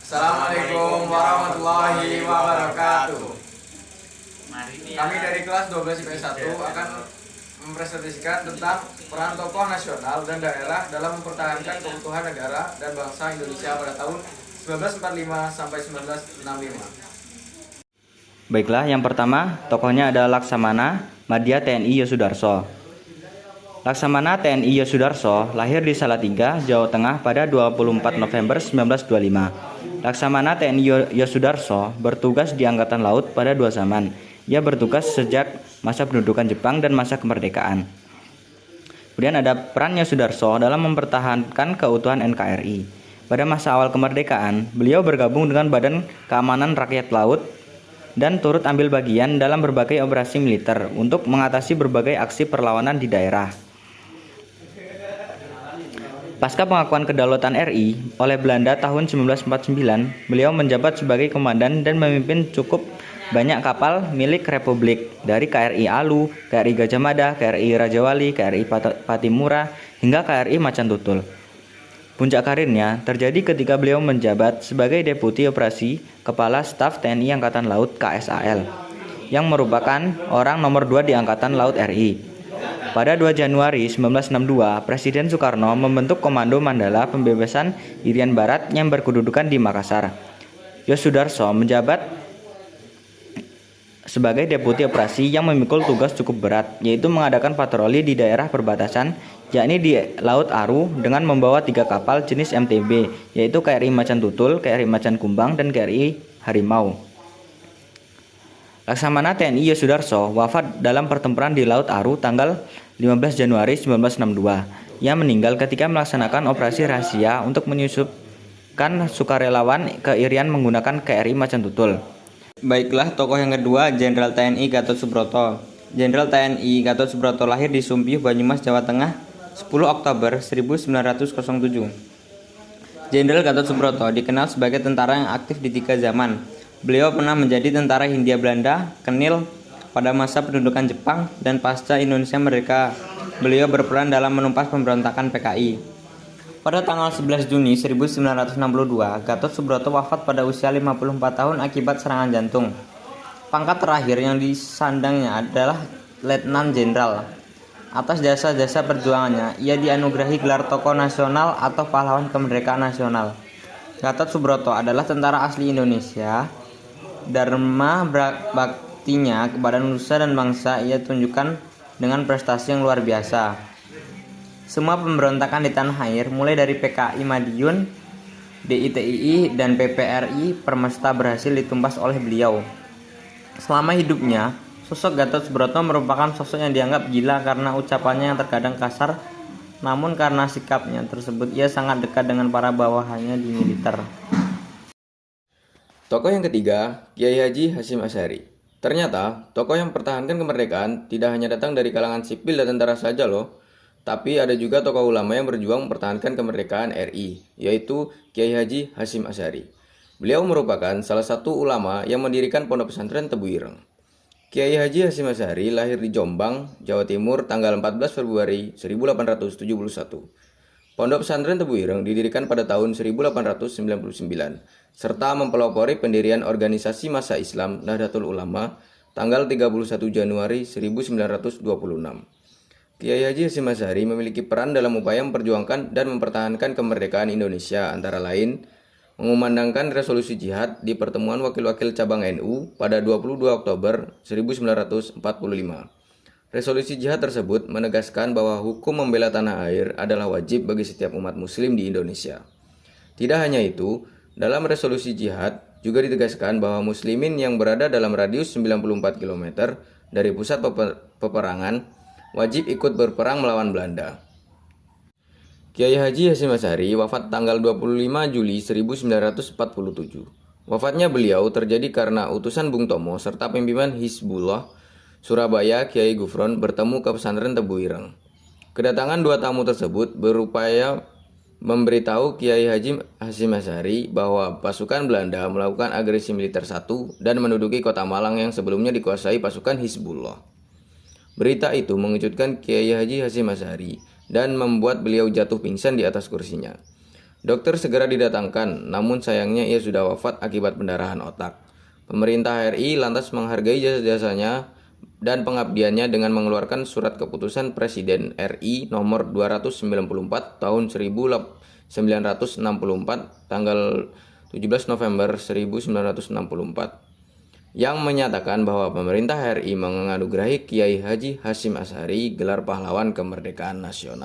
Assalamualaikum warahmatullahi wabarakatuh. Kami dari kelas 12 IPS 1 akan mempresentasikan tentang peran tokoh nasional dan daerah dalam mempertahankan keutuhan negara dan bangsa Indonesia pada tahun 1945 sampai 1965. Baiklah, yang pertama tokohnya adalah Laksamana Madya TNI Yosudarso. Laksamana TNI Yosudarso lahir di Salatiga, Jawa Tengah pada 24 November 1925. Laksamana TNI Yosudarso bertugas di Angkatan Laut pada dua zaman. Ia bertugas sejak masa pendudukan Jepang dan masa kemerdekaan. Kemudian ada peran Yosudarso dalam mempertahankan keutuhan NKRI. Pada masa awal kemerdekaan, beliau bergabung dengan Badan Keamanan Rakyat Laut dan turut ambil bagian dalam berbagai operasi militer untuk mengatasi berbagai aksi perlawanan di daerah. Pasca pengakuan kedaulatan RI oleh Belanda tahun 1949, beliau menjabat sebagai komandan dan memimpin cukup banyak kapal milik Republik, dari KRI Alu, KRI Gajah Mada, KRI Raja Wali, KRI Patimura, hingga KRI Macan Tutul. Puncak karirnya terjadi ketika beliau menjabat sebagai Deputi Operasi Kepala Staf TNI Angkatan Laut KSAL, yang merupakan orang nomor 2 di Angkatan Laut RI. Pada 2 Januari 1962, Presiden Soekarno membentuk Komando Mandala Pembebasan Irian Barat yang berkedudukan di Makassar. Yosudarso menjabat sebagai Deputi Operasi yang memikul tugas cukup berat, yaitu mengadakan patroli di daerah perbatasan, yakni di Laut Aru dengan membawa 3 kapal jenis MTB, yaitu KRI Macan Tutul, KRI Macan Kumbang, dan KRI Harimau. Laksamana TNI Yosudarso wafat dalam pertempuran di Laut Aru tanggal 15 Januari 1962. Ia meninggal ketika melaksanakan operasi rahasia untuk menyusupkan sukarelawan ke Irian menggunakan KRI Macan Tutul. Baiklah, tokoh yang kedua, Jenderal TNI Gatot Subroto. Jenderal TNI Gatot Subroto lahir di Sumpih, Banyumas, Jawa Tengah, 10 Oktober 1907. Jenderal Gatot Subroto dikenal sebagai tentara yang aktif di 3 zaman. Beliau pernah menjadi tentara Hindia Belanda, Kenil pada masa pendudukan Jepang, dan pasca Indonesia merdeka, beliau berperan dalam menumpas pemberontakan PKI. Pada tanggal 11 Juni 1962, Gatot Subroto wafat pada usia 54 tahun akibat serangan jantung. Pangkat terakhir yang disandangnya adalah Letnan Jenderal. Atas jasa-jasa perjuangannya, ia dianugerahi gelar Tokoh Nasional atau Pahlawan Kemerdekaan Nasional. Gatot Subroto adalah tentara asli Indonesia. Dharma baktinya kepada nusa dan bangsa ia tunjukkan dengan prestasi yang luar biasa. Semua pemberontakan di tanah air, mulai dari PKI Madiun, DITII, dan PPRI Permesta berhasil ditumpas oleh beliau. Selama hidupnya, sosok Gatot Subroto merupakan sosok yang dianggap gila karena ucapannya yang terkadang kasar, namun karena sikapnya tersebut ia sangat dekat dengan para bawahannya di militer. Tokoh yang ketiga, Kiai Haji Hasyim Asy'ari. Ternyata, tokoh yang mempertahankan kemerdekaan tidak hanya datang dari kalangan sipil dan tentara saja loh, tapi ada juga tokoh ulama yang berjuang mempertahankan kemerdekaan RI, yaitu Kiai Haji Hasyim Asy'ari. Beliau merupakan salah satu ulama yang mendirikan Pondok Pesantren Tebu Ireng. Kiai Haji Hasyim Asy'ari lahir di Jombang, Jawa Timur tanggal 14 Februari 1871. Pondok Pesantren Tebu Ireng didirikan pada tahun 1899, serta mempelopori pendirian organisasi Massa Islam Nahdlatul Ulama tanggal 31 Januari 1926. Kiai Haji Hasyim Asy'ari memiliki peran dalam upaya memperjuangkan dan mempertahankan kemerdekaan Indonesia, antara lain mengumandangkan resolusi jihad di pertemuan wakil-wakil cabang NU pada 22 Oktober 1945. Resolusi jihad tersebut menegaskan bahwa hukum membela tanah air adalah wajib bagi setiap umat muslim di Indonesia. Tidak hanya itu, dalam resolusi jihad juga ditegaskan bahwa muslimin yang berada dalam radius 94 km dari pusat peperangan wajib ikut berperang melawan Belanda. Kiai Haji Hasyim Asy'ari wafat tanggal 25 Juli 1947. Wafatnya beliau terjadi karena utusan Bung Tomo serta pimpinan Hizbullah Surabaya Kiai Gufron bertemu ke pesantren Tebu Ireng. Kedatangan 2 tamu tersebut berupaya memberitahu Kiai Haji Hasyim Asy'ari bahwa pasukan Belanda melakukan agresi militer 1 dan menduduki kota Malang yang sebelumnya dikuasai pasukan Hizbullah. Berita itu mengejutkan Kiai Haji Hasyim Asy'ari dan membuat beliau jatuh pingsan di atas kursinya. Dokter segera didatangkan, namun sayangnya ia sudah wafat akibat pendarahan otak. Pemerintah RI lantas menghargai jasa-jasanya dan pengabdiannya dengan mengeluarkan surat keputusan Presiden RI nomor 294 tahun 1964 tanggal 17 November 1964 yang menyatakan bahwa pemerintah RI menganugerahi Kiai Haji Hasyim Asy'ari gelar pahlawan kemerdekaan nasional.